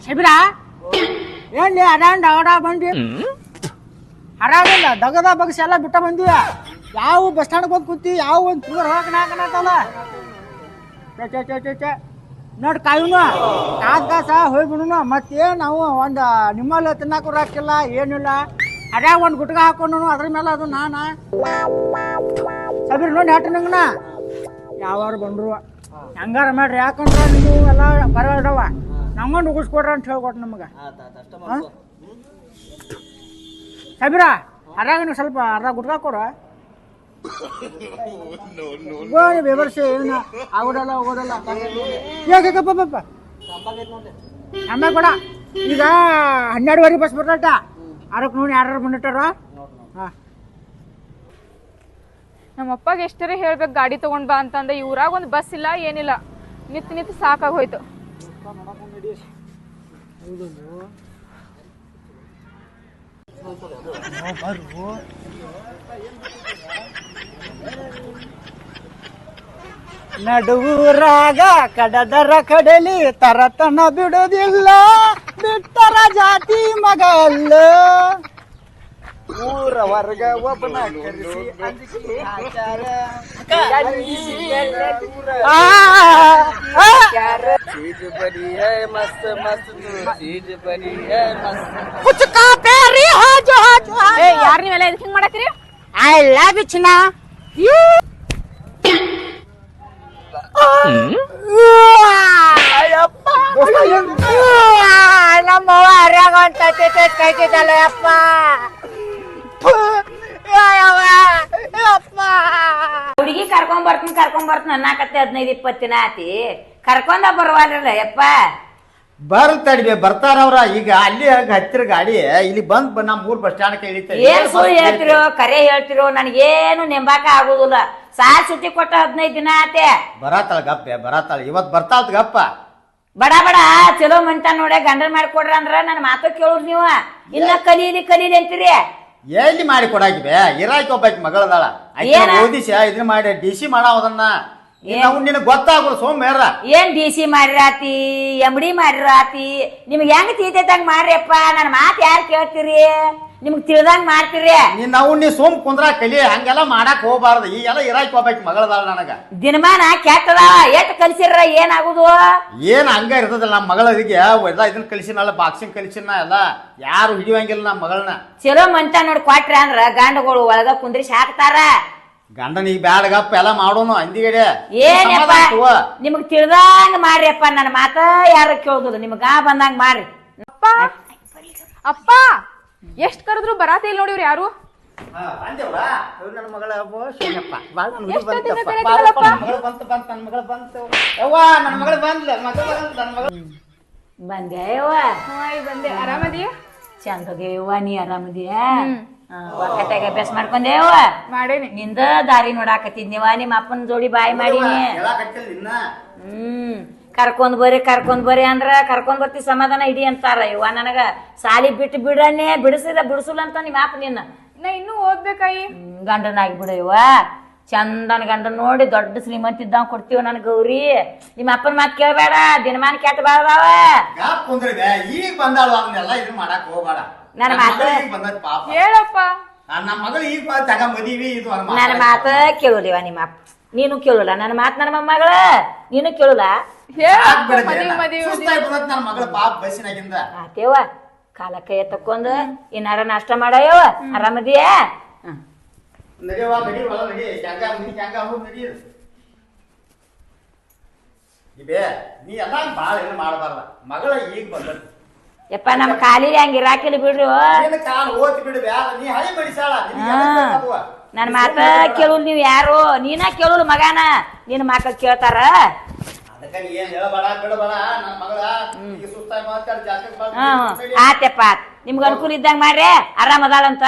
ಶಿಬಿರ ಏನ್ಲಿ ಅಡಾಂಡ್ ಅವಡ ಬಂದಿ ಹರಾಗಿಲ್ಲ ದಗದ ಬಗ್ಸಿ ಎಲ್ಲ ಬಿಟ್ಟ ಬಂದಿವ ಯಾವ ಬಸ್ ಸ್ಟ್ಯಾಂಡ್ ಬಂದು ಕೂತಿ ಯಾವ ಒಂದು ತಿಂಗಳು ಹೋಗಣಾಕನತ್ತಲ್ಲ ನೋಡಿ ಕಾಯುನು ಕಾಸ ಹೋಗ್ಬಿಡುನು ಮತ್ತೇನು ನಾವು ಒಂದು ನಿಮ್ಮಲ್ಲಿ ತಿನ್ನಾಕ ಹಾಕಿಲ್ಲ ಏನಿಲ್ಲ ಅದ್ಯಾಗ ಒಂದು ಗುಟ್ಗ ಹಾಕೊಂಡು ಅದ್ರ ಮೇಲೆ ಅದು ನಾನ ಸಬೀರ್ ನೋಡಿ ಹಾಟ ನಂಗನ ಯಾವಾರು ಬಂದ್ರು ಹಂಗಾರ ಮಾಡ್ರಿ ಯಾಕಂದ್ರೆ ನೀವು ಎಲ್ಲ ಬರಡವ ನಮ್ಮನ್ನು ಉಗಿಸ್ಕೊಡ್ರ ಅಂತ ಹೇಳ್ಕೊಟ್ಟು ನಮಗೆ ಸಬೀರ ಅದ್ರಾಗ ಸ್ವಲ್ಪ ಅರ್ಧ ಗುಟ್ಕ ಕೊಡ ಬೇಬರ್ಸಿ ಏನು ಆಗೋದಲ್ಲ ಹೋಗೋದಲ್ಲ ಯಾಕಪ್ಪ ಅಮ್ಮ ಕೊಡ ಈಗ 12:30 ಬಸ್ ಬರ್ತೈತ ಅದಕ್ಕೆ ನೋಡಿ ಯಾರು ಬಂದಿಟ್ಟಾರ ಹಾಂ ನಮ್ಮಪ್ಪಗೆ ಎಷ್ಟರೇ ಹೇಳ್ಬೇಕು ಗಾಡಿ ತಗೊಂಡ್ ಬಾ ಅಂತಂದ ಇವ್ರಾಗ ಒಂದು ಬಸ್ ಇಲ್ಲ ಏನಿಲ್ಲ ನಿಂತು ಸಾಕಾಗೋಯ್ತು. ನಡುವೂರಾಗ ಕಡದರ ಕಡಲಿ ತರತನ ಬಿಡುದಿಲ್ಲ ಬಿಟ್ಟರ ಜಾತಿ ಮಗ ಅಲ್ಲ ಊರ ವರ್ಗ ಒಬ್ಬನ ಕರೆಸಿ ಅಂಜಿಕೆ ಹಾಕ್ಯಾರ. चीज बड़ी है मस्त मस्त चीज बड़ी है मस्त कुछ का प्यारी हो जो ಏ ಯಾರ್ ನೀವೆಲ್ಲ ಇದಕ್ಕೆ ಹಿಂಗ್ ಮಾಡತ್ತೀರಿ? I love you ಚಿನ್ನ ನಮ್ಮವ್ವ ಹರ್ಯಾಗ ಅಂತ ಕೈತಿದ್ದಲ್ಲ ಯಪ್ಪ ಹುಡುಗಿ ಕರ್ಕೊಂಡ್ ಬರ್ತೀನಿ ಅನ್ನಕತ್ತೆ 15-20 ದಿನ ಆತಿ ಕರ್ಕೊಂಡ ಬರವಾರಲ್ಲ ಯಪ್ಪ ಬರ್ತಡಿ ಬರ್ತಾರವ್ರ ಈಗ ಅಲ್ಲಿ ಹತ್ತಿರ ಗಾಡಿ ಇಲ್ಲಿ ಬಂದ್ ನಮ್ಮ ಊರ್ ಬಸ್ ಸ್ಟ್ಯಾಂಡ್ ಇಳಿತಾರೆ ಏನ್ ಸುಳ್ಳು ಹೇಳ್ತಿರೋ ಕರೆ ಹೇಳ್ತಿರೋ ನನಗೇನು ನೆಂಬಾಕ ಆಗುದಿಲ್ಲ ಸಾಲ್ ಸುಟ್ಟಿ ಕೊಟ್ಟ 15 ದಿನ ಆತೆ ಬರತಾಳ ಗಪ್ಪ ಬರತಾಳ ಇವತ್ ಬರ್ತಾಳ ಗಪ್ಪ ಬಡ ಚಲೋ ಮಂಟ ನೋಡೆ ಗಂಡನ್ ಮಾಡ್ಕೊಡ್ರ ಅಂದ್ರ ನನ್ ಮಾತು ಕೇಳುದ್ ನೀವ ಇಲ್ಲ ಕಲೀಲಿ ಅಂತೀರಿ ಎಲ್ಲಿ ಮಾಡಿ ಕೊಡಾಕಿವೆ ಇರಾಕಿ ಒಬ್ಬಾಕಿ ಮಗಳದಾಳ ಓದಿಸ ಇದನ್ನ ಮಾಡಿ DC ಮಾಡವದನ್ನ ನಿನಗ್ ಗೊತ್ತಾಗೋದು ಸೋಮ್ಯಾರ ಏನ್ DC ಮಾಡಿರಾತಿ MD ಮಾಡಿರಾತಿ ನಿಮ್ಗೆ ಹೆಂಗ್ ತೀತಂಗ್ ಮಾಡ್ರಿಯಪ್ಪ ನನ್ ಮಾತ್ ಯಾರು ಕೇಳ್ತೀರಿ ನಿಮ್ಗ್ ತಿಳಿದಂಗ್ ಮಾಡ್ತೀರಿ ನೀ ಸೋಮ್ ಕುಂದ್ರ ಕಲಿ ಹಂಗೆಲ್ಲ ಮಾಡಾಕ್ ಹೋಗ್ಬಾರ್ದು ಈಗೆಲ್ಲ ಇರಾಕಿ ಒಬ್ಬಾಕಿ ಮಗಳದಾಳ ನನಗ ದಿನಮಾನ ಕೆಟ್ಟದ ಎಟ್ ಕಲ್ಸಿರ ಏನಾಗುದು ಏನ್ ಹಂಗ ಇರ್ತದಲ್ಲ ನಮ್ಮ ಮಗಳಿಗೆ ಎಲ್ಲ ಇದನ್ನ ಕಲಿಸಿನಲ್ಲ ಬಾಕ್ಸಿಂಗ್ ಕಲಿಸಿನ ಎಲ್ಲ ಯಾರು ಹಿಡಿಯಂಗಿಲ್ಲ ನಮ್ಮ ಮಗಳನ್ನ ಚಲೋ ಮಂಟ ನೋಡಿ ಕೊಟ್ರ ಅಂದ್ರ ಗಂಡಗಳು ಒಳಗ ಕುಂದ್ರಿಸಿ ಹಾಕ್ತಾರ ಗಂಡನ ಈಗ ಬ್ಯಾಡ ಗಪ್ಪ ಎಲ್ಲ ಮಾಡೋನು ಅಂದಿಗಡೆ ಏನಪ್ಪ ನಿಮಗ್ ತಿಳಿದಂಗ ಮಾಡ್ರಿಯಪ್ಪ ನನ್ನ ಮಾತ ಯಾರು ಕೇಳುದಿಲ್ಲ ನಿಮ್ಗ ಬಂದಂಗ ಮಾಡ್ರಿ ಅಪ್ಪ ಅಪ್ಪ ಎಷ್ಟ್ ಕರೆದ್ರು ಬರಾತೇ ಇಲ್ಲ ನೋಡಿ ಇವ್ರು ಯಾರು ನನ್ನ ಮಗಳ ಬಂದೇವ ಬಂದೆ ಆರಾಮದಿಯ ಚಂದದೇವ ನೀ ಆರಾಮದಿಯ ಒಕ್ಕತ್ತಾಗ ಅಭ್ಯಾಸ ಮಾಡ್ಕೊಂಡೇವ ಮಾಡೇನಿ ನಿಂದ ದಾರಿ ನೋಡಾಕತ್ತಿದ್ನಿವ ನಿಮ್ಮ ಅಪ್ಪನ ಜೋಡಿ ಬಾಯಿ ಮಾಡೀನಿ ಕರ್ಕೊಂಡ್ ಬರ್ರಿ ಅಂದ್ರ ಕರ್ಕೊಂಡ್ ಬರ್ತಿ ಸಮಾಧಾನ ಇಡಿ ಅಂತಾರ ಇವ ನನಗ ಸಾಲಿ ಬಿಟ್ಟು ಬಿಡನೆ ಬಿಡಿಸುಲ್ಲ ಅಂತ ನಿಮ್ಮ ಅಪ್ಪ ನಿನ್ನ ನಾ ಇನ್ನೂ ಓದ್ಬೇಕಾಯಿ ಗಂಡನಾಗಿ ಬಿಡ ಇವ ಚಂದನ ಗಂಡನ್ ನೋಡಿ ದೊಡ್ಡ ಶ್ರೀಮಂತ ಇದ್ದಂಗ ಕೊಡ್ತೀವ ನನ್ ಗೌರಿ ನಿಮ್ಮ ಅಪ್ಪನ ಮಾತ್ ಕೇಳ್ಬೇಡ ದಿನಮಾನ ಕೆಟ್ಟ ಬಾಳದಾವ ಈಗ ಬಂದಾಳ ಇದನ್ನ ಮಾಡಕ್ ಹೋಗ್ಬೇಡ ನನ್ನ ಮಾತ ಹೇಳಪ್ಪ ನಮ್ಮ ಮಗಳು ಈಗ ತಗ ಮದಿವಿ ಇದು ನನ್ನ ಮಾತ ಕೇಳುದಿವ ನಿಮ್ಮ ಅಪ್ಪ ನೀನು ಕೇಳುಲ್ಲ ನನ್ನ ಮಾತ್ ನನ್ನ ಮೊಮ್ಮಗಳ ನೀನು ಕೇಳುಲ್ಲ ನನ್ನ ಮಗಳ ಪಾಪ ಬಸ್ಸಿನಾಗಿಂದ ಆತೇವ ಕಾಲ ಕೈ ತಕ್ಕೊಂಡ್ ಇನ್ನಾರ ನಾಷ್ಟ ಮಾಡಯವ ಆರಾಮದಿಯ ನೀ ಎಲ್ಲ ಬಾಳ ಏನು ಮಾಡಬಾರ್ದ ಮಗಳ ಈಗ ಬಂದ ಯಪ್ಪ ನಮ್ ಖಾಲಿ ಹಂಗ ಇರಾಕಿಲ್ಲ ಬಿಡ್ರಿ ಕಾಲ್ ಓದ್ ಬಿಡು ನೀ ಹಳಿ ಮಡಿಸಾಳ ನನ್ ಮಾತ ಕೇಳುಲ್ ನೀವ್ ಯಾರು ನೀನ ಕೇಳುಲ್ ಮಗಾನ ನಿನ್ ಮಕ್ಳ ಕೇಳ್ತಾರ ಆತಪ್ಪ ನಿಮ್ಗ ಅನುಕೂಲ ಇದ್ದಂಗ ಮಾಡ್ರಿ ಆರಾಮ್ ಅದಾಳಂತ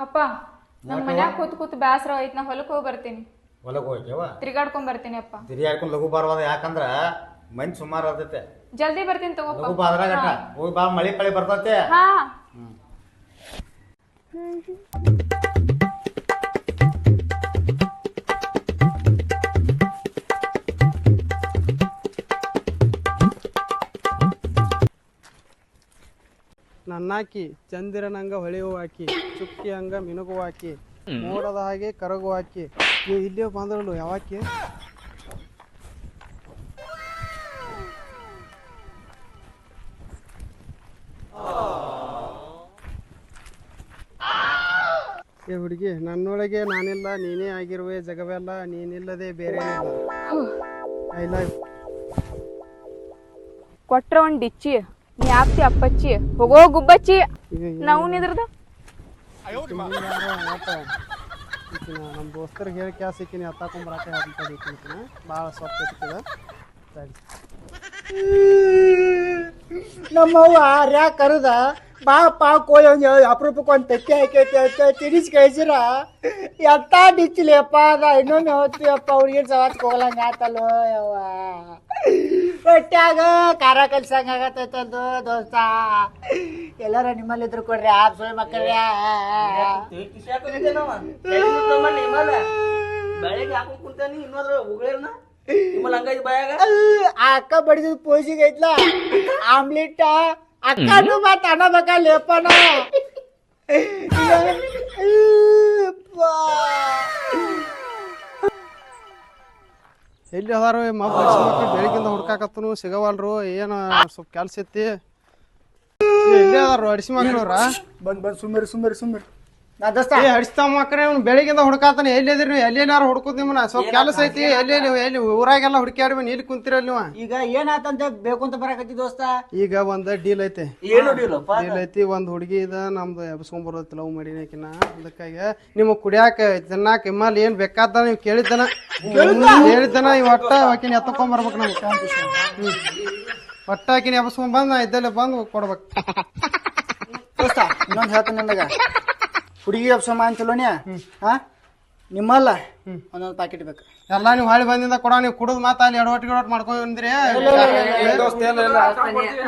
ಅಪ್ಪ ನಮ್ ಮನ್ಯಾಗ ಕೂತ್ ಬ್ಯಾಸರ ಐತ್ ನಾ ಹೊಲಕ್ ಹೋಗಿ ಬರ್ತೀನಿ ಹೊಲಕ್ ಹೋಗ್ಯವ ತಿರ್ಗಾಡ್ಕೊಂಡ್ ಬರ್ತೀನಿ ಅಪ್ಪ ತಿರ್ಗಾಡ್ಕೊಂಡ್ ಲಘು ಬರ್ವಾದ ಯಾಕಂದ್ರ ಮನ್ ಸುಮಾರು ಆದತೆ ಜಲ್ದಿ ಬರ್ತೀನಿ ತಗೋಪ್ಪ ಲಘು ಬಾದ್ರಾಗಟ ಹೋಗಿ ಬಾ ಮಳಿ ಪಳಿ ಬರ್ತತೆ ಹಾ ಚೆನ್ನಾಕಿ ಚಂದಿರನಂಗ ಹೊಳೆಯುವಾಕಿ ಚುಕ್ಕಿ ಹಂಗ ಮಿನುಗುವಾಕಿ ಮೋಡದ ಹಾಗೆ ಕರಗುವಾಕಿ ಇಲ್ಲೇ ಬಂದಳು ಯಾವಾಕಿ ಏ ಹುಡುಗಿ ನನ್ನೊಳಗೆ ನಾನಿಲ್ಲ ನೀನೇ ಆಗಿರುವೆ ಜಗವೆಲ್ಲ ನೀನಿಲ್ಲದೆ ಬೇರೆ ಐ ಲವ್ ಕೊಟ್ರ ಒಂದ್ ಡಿಚ್ಚಿ ನೀ ಆಗ್ತಿ ಅಪ್ಪಚ್ಚಿ ಹೋಗೋ ಗುಬ್ಬಚ್ಚಿ ನಾವು ನಿದ್ರದ ನಮ್ಮ ದೋಸ್ತರಿಗೆ ಹೇಳಿ ಕ್ಯಾಸ್ ಸಿಕ್ಕಿನಿ ಹತ್ತಾಕೊಂಬರಾಕ ಭಾಳ ಸೊಪ್ಪು ಇರ್ತದ ನಮ್ಮವ್ವ ಆರ್ಯಾಕ ಕರುದ ಬಾಪ ಕೋಯ್ ಅಪರೂಪಕ್ಕೆ ಒಂದು ತಕ್ಕಿ ಹಾಕೈತಿ ತಿರಿಸಿ ಕಳಿಸಿರ ಎತ್ತ ಡಿಚ್ಚಿಲಿಯಪ್ಪ ಅದ ಇನ್ನೊಮ್ಮೆ ಹೋಗ್ತೀವಪ್ಪ ಹುಡುಗಿನ ಸವಾಸ್ಗೆ ಹೋಗ್ಲಂಗ ಆತಲ್ಲೋ ಯವ್ವ ಹೊಟ್ಯಾಗ ಖಾರ ಕಲ್ಸಂಗ ಆಗತ್ತೈತಂದು ದೋಸ್ತ ಎಲ್ಲಾರ ನಿಮ್ಮಲ್ಲಿದ್ರು ಕೊಡ್ರಿ ಆಪ್ ಸುಳ್ಳು ಮಕ್ಕಳ್ರಿ ಬೆಳಗ್ಗೆ ಹಾಕೊಂಡ್ ಕುಂತಾನಿ ಇನ್ನೋದ್ರ ಉಗಳೇನ ನಿಮ್ಮಲ್ಲಿ ಹಂಗಾಗಿ ಬಾಯಾಗ ಆ ಅಕ್ಕ ಬಡಿದ ಪೋಸಿಗೆ ಐತ್ಲ ಆಮ್ಲೆಟ್ ಅಕ್ಕನು ಮತ್ತ ಅನ್ನಬೇಕ ಲೇಪನ ಎಲ್ಲಿ ಅದಾರು ಮಕ್ಕಳು ಬೆಳಗಿಂದ ಹುಡ್ಕಾಕತ್ತನು ಸಿಗವಲ್ರು ಏನು ಸ್ವಲ್ಪ ಕೆಲ್ಸ ಐತಿ ಎಲ್ಲಿ ಅದಾರು ಅಡಿಸಿ ಮಕ್ಕಳವ್ರ ಬಂದ್ ಸುಮ್ಮರಿ ನಾ ದೋಸ್ತ ಅಡಿಸ್ತಾವ ಮಕ್ಕಳೇ ಅವ್ನು ಬೆಳಗಿಂದ ಹುಡ್ಕಾತಾನೆ ಎಲ್ಲಿದ್ರಿ ನೀವು ಎಲ್ಲೇನಾರು ಹುಡ್ಕೋದ್ ನಿಮ್ಮನ್ನ ಸ್ವಲ್ಪ ಕೆಲಸ ಐತಿ ಎಲ್ಲಿ ಊರಾಗೆಲ್ಲ ಹುಡುಕ್ಯಾಡ್ವಿ ನೀಲಿ ಕುಂತಿರಲ್ಲ ನೀವು ಈಗ ಏನಾತಂತ ಬೇಕು ಅಂತ ಬರಾಕತ್ತಿ ದೋಸ್ತ ಈಗ ಒಂದ್ ಡೀಲ್ ಐತೆ ಏನು ಡೀಲಪ್ಪ ಡೀಲ್ ಐತಿ ಒಂದ್ ಹುಡುಗಿ ಇದ ನಮ್ದು ಎಬ್ಸ್ಕೊಂಬರೋದ್ ಲವ್ ಮಾಡೀನಿ ಆಕಿನ ಅದಕ್ಕಾಗಿ ನಿಮಗ್ ಕುಡಿಯಾಕ ತಿನ್ನಾಕ ಇಮ್ಮಲ್ ಏನ್ ಬೇಕಾದ ನೀವು ಕೇಳಿದ್ದನ ಈ ಒಟ್ಟ ಆಕಿನ ಎತ್ತಕೊಂಬರ್ಬೇಕು ನಮ್ಗೆ ಒಟ್ಟ ಆಕಿನ ಎಬ್ಸ್ಕೊಂಡ್ ನಾ ಇದ್ದಲ್ಲೇ ಬಂದು ಕೊಡ್ಬೇಕು ದೋಸ್ತ ಇನ್ನೊಂದು ಹೇಳ್ತಾನೆ ನನಗ ಹುಡುಗಿ ಅಪ್ಸಮ್ಮ ಅಂತಲೋನ್ಯಾ ಹಾ ನಿಮ್ಮಲ್ಲ ಒಂದೊಂದು ಪ್ಯಾಕೆಟ್ ಬೇಕು ಎಲ್ಲಾ ನೀವು ಹೊಳಿ ಬಂದಿಂದ ಕೊಡ ನೀವು ಕುಡಿದ್ ಮಾತ ಅಲ್ಲಿ ಎಡವಟ್ ಮಾಡ್ಕೊಂಡ್ರಿ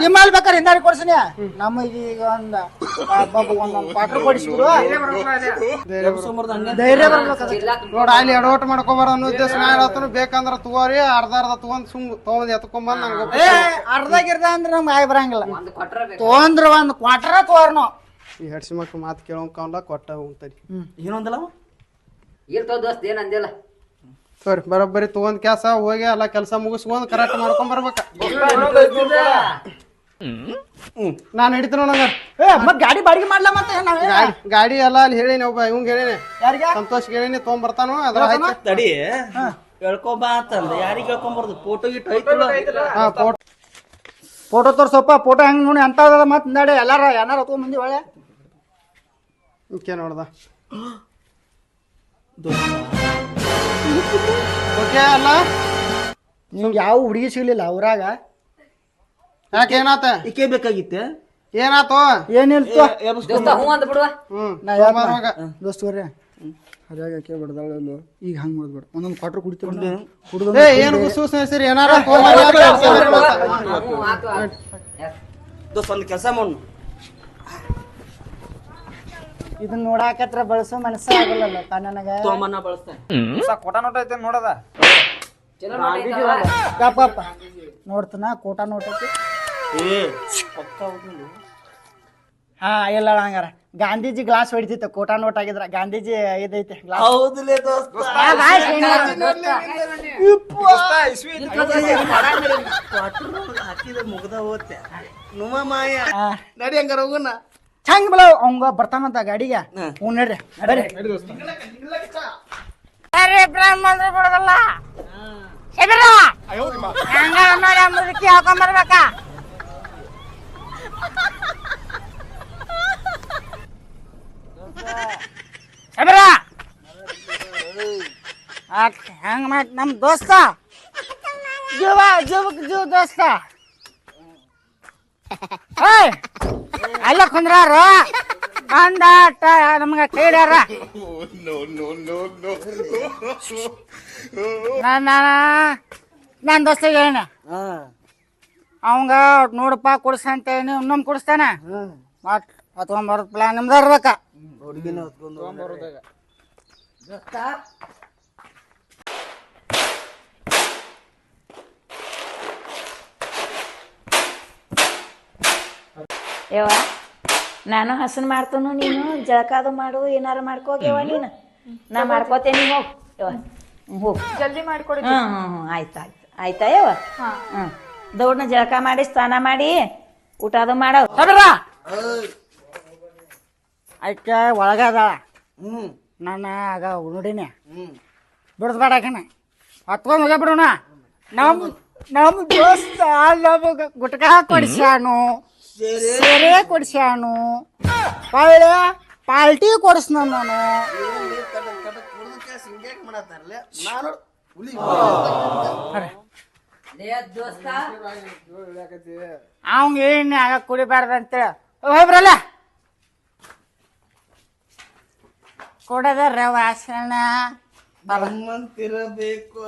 ನಿಮ್ಮಲ್ಲಿ ಬೇಕಾರೆ ಹಿಂದಾರಿ ಕೊಡ್ಸನಿ ನಮ್ಮ ಈಗ ಒಂದೊಂದು ಕ್ವಾರ್ಟರ್ ಕೊಡಿಸ್ಬಿಡು ಧೈರ್ಯ ಬರ್ಬೇಕು ನೋಡ ಅಲ್ಲಿ ಎಡವಟ್ ಮಾಡ್ಕೊಬಾರ ಅನ್ನೋ ಉದ್ದೇಶ ನಾ ಹೇಳತ್ತನು ಬೇಕಂದ್ರ ತಗೋರಿ ಅರ್ಧ ತಗೊಂಡ್ ತಗೊಂಡ್ ಎತ್ಕೊಂಬಂದ್ ನಂಗೆ ಅರ್ಧ ಅಂದ್ರೆ ನಮ್ಗೆ ಆಯ್ ಬರಂಗಿಲ್ಲ ತೊಗೊಂಡ್ರ ಒಂದು ಕ್ವಾರ್ಟರ ತೋರ್ ನಾವು ಈ ಹೆಡ್ಸಿ ಮಕ್ಳು ಮಾತು ಕೇಳೋಕಲ್ಲ ಕೊಟ್ಟ ಹೋಗ್ತರಿ ಏನೊಂದಲ್ಲ ದೋಸ್ತ ಏನ್ ಅಂದಿಲ್ಲ ಸರಿ ಬರೋಬ್ಬರಿ ತಗೊಂಡ್ ಕ್ಯಾಸ ಹೋಗಿ ಎಲ್ಲ ಕೆಲಸ ಮುಗಿಸ್ಕೊಂಡ್ ಕರೆಕ್ಟ್ ಮಾಡ್ಕೊಂಡ್ ಬರ್ಬೇಕ ನಾನ್ ಹಿಡಿತೀನಿ ನೋಡಂಗ ಮತ್ ಗಾಡಿ ಬಾಡಿಗೆ ಮಾಡ್ಲಾ ಮತ್ತೆ ಗಾಡಿ ಎಲ್ಲ ಅಲ್ಲಿ ಹೇಳಿನಿ ಒಬ್ಬ ಇವಂಗ್ ಹೇಳಿನಿ ಯಾರಿಗೆ ಸಂತೋಷ್ ಹೇಳಿನಿ ತಗೊಂಡ್ ಬರ್ತಾನು ಅದ್ರ ಆಯ್ತು ತಡಿ ಹೇಳ್ಕೊಂಬಾ ಅಂತಂದ ಯಾರಿಗೆ ಹೇಳ್ಕೊಂಬರ್ದು ಫೋಟೋ ಗಿಟ್ಟು ಐತಲ್ಲ ಹಾ ಫೋಟೋ ತೋರ್ಸಪ್ಪ ಫೋಟೋ ಹೆಂಗ್ ನೋಡಿ ಅಂತ ಮತ್ ಹಿಂದಾಡಿ ಏನಾರ ತಗೊಂಡ್ ಮಂದಿ ಒಳ್ಳೆ ಓಕೆ ನೋಡ್ದ ಓಕೆ ಅಲ್ಲ ನಿಮ್ಗೆ ಯಾವ ಹುಡುಗಿ ಸಿಗ್ಲಿಲ್ಲ ಊರಾಗ ಯಾಕೆ ಏನಾತ ಈಕೆ ಬೇಕಾಗಿತ್ತೆ ಏನಾತು ಏನಿಲ್ತು ಹ್ಞೂ ಅಂತ ಬಿಡುವ ನಾ ದೋಸ್ತ ಬರ್ರಿ ಅದಾಗ ಕೇಳ್ಬಿಡ್ದಾಳು ಈಗ ಹಂಗ್ ಮಾಡ್ಬೇಡ ಒಂದೊಂದು ಕ್ವಾರ್ಟರ್ ಕುಡಿತೀವಿ ಕುಡ್ದು ಏನು ಗುಸೂಸ್ ಸರಿ ಏನಾರ ದೋಸ್ತ ಒಂದು ಕೆಲಸ ಮಾಡು ಇದನ್ನ ನೋಡಾಕತ್ರ ಬಳಸೋ ಮನಸ್ಸ ಆಗಲ್ಲ ನನಗ ತೋಮನ್ನ ಬಳಸ್ತಾನೆ ಕೋಟ ನೋಟ ಐತೆ ನೋಡದ ಪಾಪ ನೋಡ್ತನ ಕೋಟಾ ನೋಟ್ ಐತಿ ಹಾ ಇಲ್ಲ ಹಂಗಾರ ಗಾಂಧೀಜಿ ಗ್ಲಾಸ್ ಹೊಡಿತಿತ್ತು ಕೋಟಾ ನೋಟ್ ಆಗಿದ್ರ ಗಾಂಧೀಜಿ ಇದೈತೆ ಗ್ಲಾಸ್ ಹೌದಲೇ ದೋಸ್ತ ಹಾಕಿದ ಮುಗ್ದ ಹೋತೆ ನುಮ ಮಾಯ ನಡಿ ಹಂಗಾರ ಹೋಗೋಣ ಚಂಗ್ ಬಲ ಅವಂಗ ಬರ್ತಾನಂತ ಗಾಡಿಗೆ ಹ್ಞೂ ನಡ್ರಿ ಬ್ರಾಹ್ಮಣರು ಬಿಡೋದಲ್ಲ ಮುದುಕಿ ಹಾಕೊಂಬರ್ಬೇಕ ಹೆಂಗ ಮಾಡ್ ನಮ್ ದೋಸ್ತ ಜೀವ ದೋಸ್ತ ಅಲ್ಲ ಕುಂದ್ರಾರ ಬಂದ ನಮ್ಗ ಕೈಡ್ಯಾರ ನಾನ್ ದೋಸ್ತ ಹೇಳ ಅವಂಗ ನೋಡಪ್ಪ ಕೊಡ್ಸಂತ ಇನ್ನೊಮ್ಮೆ ಕೊಡಿಸ್ತಾನ ಮತ್ ಹೊತ್ಕೊಂಬರೋದ್ ಪ್ಲಾನ್ ನಿಮ್ದ ಇರ್ಬೇಕ ಯವ್ವ ನಾನು ಹಸನ್ ಮಾಡ್ತನು ನೀನು ಜಳಕ ಅದು ಮಾಡು ಏನಾರ ಮಾಡ್ಕೋಗ್ಯವ ನೀನು ನಾ ಮಾಡ್ಕೋತೇನಿ ಹೋಗ್ ಯವ್ವ ಹೋಗ್ ಜಲ್ದಿ ಮಾಡ್ಕೊಡಿ ಆಯ್ತು ಆಯ್ತಾ ಯವ್ವ ದೌಡ್ನ ಜಳಕ ಮಾಡಿ ಸ್ನಾನ ಮಾಡಿ ಊಟ ಅದು ಮಾಡೋ ಆಯ್ಕೆ ಒಳಗದ ನಾನು ಆಗ ನೋಡಿನಿ ಬಿಡಿಸ್ಬೇಡ ಆಕಿನ ಹತ್ಕೊಂಡ್ ಹೋಗ ಬಿಡೋಣ ನಮ್ಮ ದೋಸ್ತ ನಮಗೆ ಗುಟ್ಕ ಕೊಡ್ಸ್ಯಾನು ಸೀರೆ ಕೊಡ್ಸ್ಯಾನು ಒಳ್ಳೆ ಪಾಲ್ಟಿ ಕೊಡಿಸ್ನ ನಾನು ಅವಂಗ ಏನ್ ಆಗ ಕುಡಿಬಾರ್ದಂತೇಳಿ ಹೋಗ್ರಲ್ಲ ಕೊಡದ ವಾಸನ ನಮ್ಮಂತಿರಬೇಕು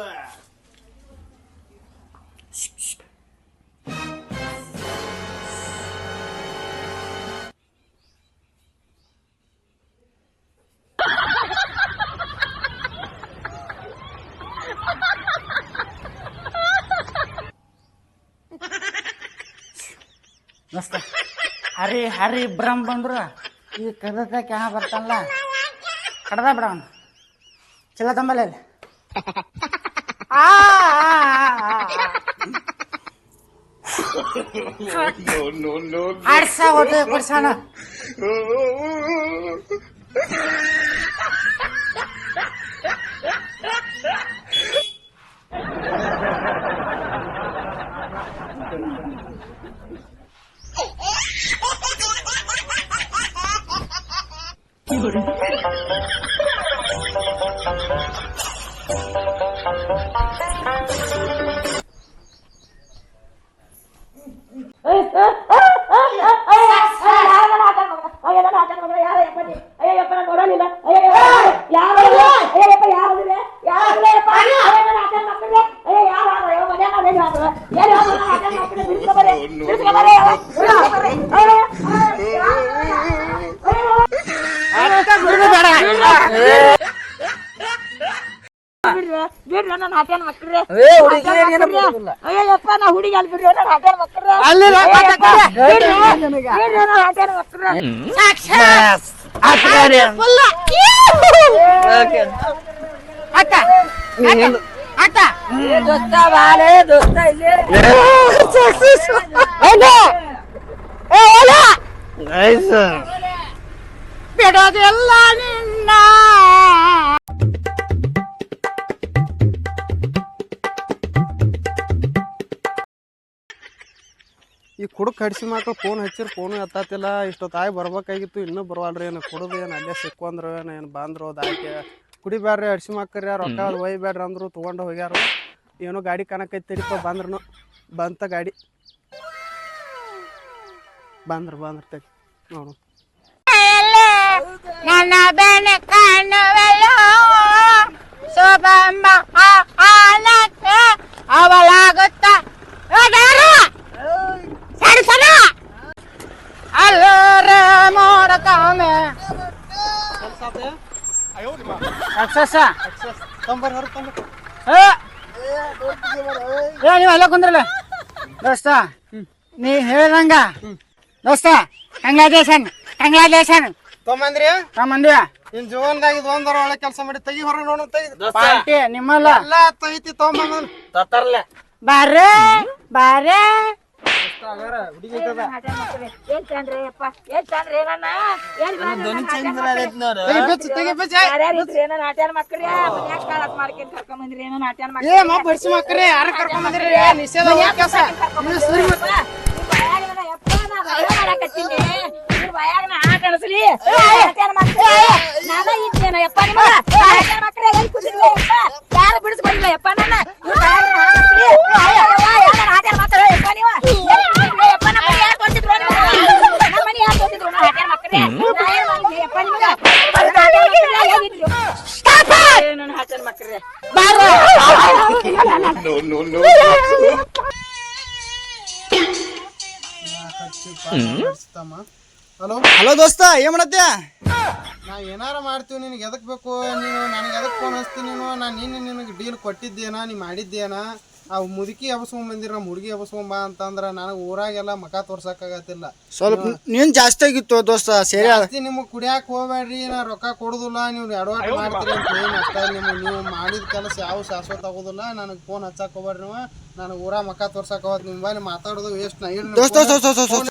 ಮಸ್ತ ಹರಿ ಬ್ರಹ್ಮ ಬಂದ್ರು ಈ ಕದತ ಕ್ಯಾಣ ಬರ್ತಾನಲ್ಲ ಕಡ್ದ ಬಿಡ ಅವನು ಚಲ ತಂಬಲ್ಲ ಆಡ್ಸ ಹೋಟೆ ಕೊಡ್ಸಾನ ಅಯ್ಯಪ್ಪ ನಾ ಹುಡುಗಿ ಅಲ್ಲಿ ಬಿಡ್ರಿ ಹಾಟ್ಯಾನ ಮಕ್ಕಳ್ರೆ ದೋಸ್ತ ಬಾಳೆ ದೋಸ್ತ ಇಲ್ಲಿ ಬಿಡೋದಿಲ್ಲ ನಿನ್ನ ಈ ಕುಡಕ್ ಹಡಿಸಿ ಮಕ್ಳು ಫೋನ್ ಹಚ್ಚಿರ್ ಫೋನು ಎತ್ತಾತಿಲ್ಲ ಇಷ್ಟೊತ್ತಾಯಿ ಬರ್ಬೇಕಾಗಿತ್ತು ಇನ್ನೂ ಬರವಲ್ರಿ ಏನು ಕುಡ್ದು ಏನು ಅಲ್ಲೇ ಸಿಕ್ಕೊಂಡ್ರು ಏನು ಬಂದ್ರು ದಾಕೆ ಕುಡಿಬ್ಯಾಡ್ರಿ ಹಡ್ಸಿ ಮಕ್ಕಳ್ರಿ ರೊಕ್ಕ ಅದು ಒಯ್ಬೇಡ್ರಿ ಅಂದ್ರು ತೊಗೊಂಡು ಹೋಗ್ಯಾರು ಏನೋ ಗಾಡಿ ಕಾಣಕೈತಿರಿಪ್ಪ ಬಂದ್ರು ಬಂತ ಗಾಡಿ ಬಂದ್ರು ತೆಗಿ ನೋಡು ನನ್ನ ಬೆನ ಕಾಣುವಲ್ಲೋ ಶೋಭಮ್ಮ ಅವಳಾಗುತ್ತ ಸರ ಅಲ್ಲೋರ ಮೋಡಕಾಮೆ ನೀವು ಎಲ್ಲ ಕುಂದ್ರಲ್ಲ ದೋಸ್ತ ನೀ ಹೇಳ್ದಂಗ ದೋಸ್ತ ಕಂಗ್ರಾಚುಲೇಷನ್ ತೊಂಬಂದ್ರಿ ನಿನ್ ಜೀವನದಾಗ ಇದು ಒಂದರ ಒಳಗೆ ಕೆಲಸ ಮಾಡಿ ತೆಗಿ ಹೊರ ನೋಡು ತೆಗಿ ಪಾರ್ಟಿ ನಿಮ್ಮಲ್ಲ ಎಲ್ಲ ತೈತಿ ತೊಂಬಂದ್ ತರ್ಲೆ ಬಾರೆ ಬಡ್ಸಿ ಮಕ್ರಿ ಯಾರ ಕರ್ಕೊಂಡ್ ಬಂದ್ರಿ ನಿಷೇಧ ಕೆಲಸ ಯಾರು ಬಿಡಿಸ್ಕೊಂಡಿಲ್ಲ ಯಪ್ಪ ನನ್ನ ಹಲೋ ಹಲೋ ದೋಸ್ತ ಏನ್ ಮಾಡತ್ಯ ನಾ ಏನಾರ ಮಾಡ್ತೀವಿ ನಿನಗೆ ಎದಕ್ ಬೇಕು ನೀನು ನನಗೆ ಎದಕ್ ಫೋನ್ ಹಚ್ತೀನಿ ನೀನು ನಾನು ನಿನಗೆ ಡೀಲ್ ಕೊಟ್ಟಿದ್ದೇನಾ ನೀ ಮಾಡಿದ್ದೇನಾ ಆ ಮುದುಕಿ ಎಬ್ಸ್ಕೊಂಡ್ ಬಂದಿರ ನಮ್ಮ ಹುಡುಗಿ ಎಬ್ಸ್ಕೊಂಡ್ ಬಾ ಅಂತಂದ್ರ ನನಗೆ ಊರಾಗೆಲ್ಲ ಮಕ ತೋರ್ಸಕ್ಕಾಗತ್ತಿಲ್ಲ. ಸ್ವಲ್ಪ ನೀನ್ ಜಾಸ್ತಿ ಆಗಿತ್ತು ದೋಸ್ತ ಸೇರಿ ಜಾಸ್ತಿ ನಿಮ್ಗೆ ಕುಡಿಯಾಕ ಹೋಗ್ಬೇಡ್ರಿ, ನಾ ರೊಕ್ಕ ಕೊಡುದಿಲ್ಲ, ನೀವು ಎಡವಾಟ ಮಾಡ್ತೀರಿ ಅಂತ ಏನು ಅಷ್ಟ. ನೀವು ಮಾಡಿದ ಕೆಲಸ ಯಾವ ಶಾಶ್ವತ ಆಗೋದಿಲ್ಲ. ನನಗೆ ಫೋನ್ ಹಚ್ಚಕ್ ಹೋಗ್ಬೇಡ್ರಿ ನೀವು, ನನಗೆ ಊರ ಮಕ ತೋರ್ಸಕ್ ಹೋದ್ ನಿಮ್ಮ ಮಾತಾಡೋದು ವೇಸ್ಟ್. ನಾ ದೋಸ್ತ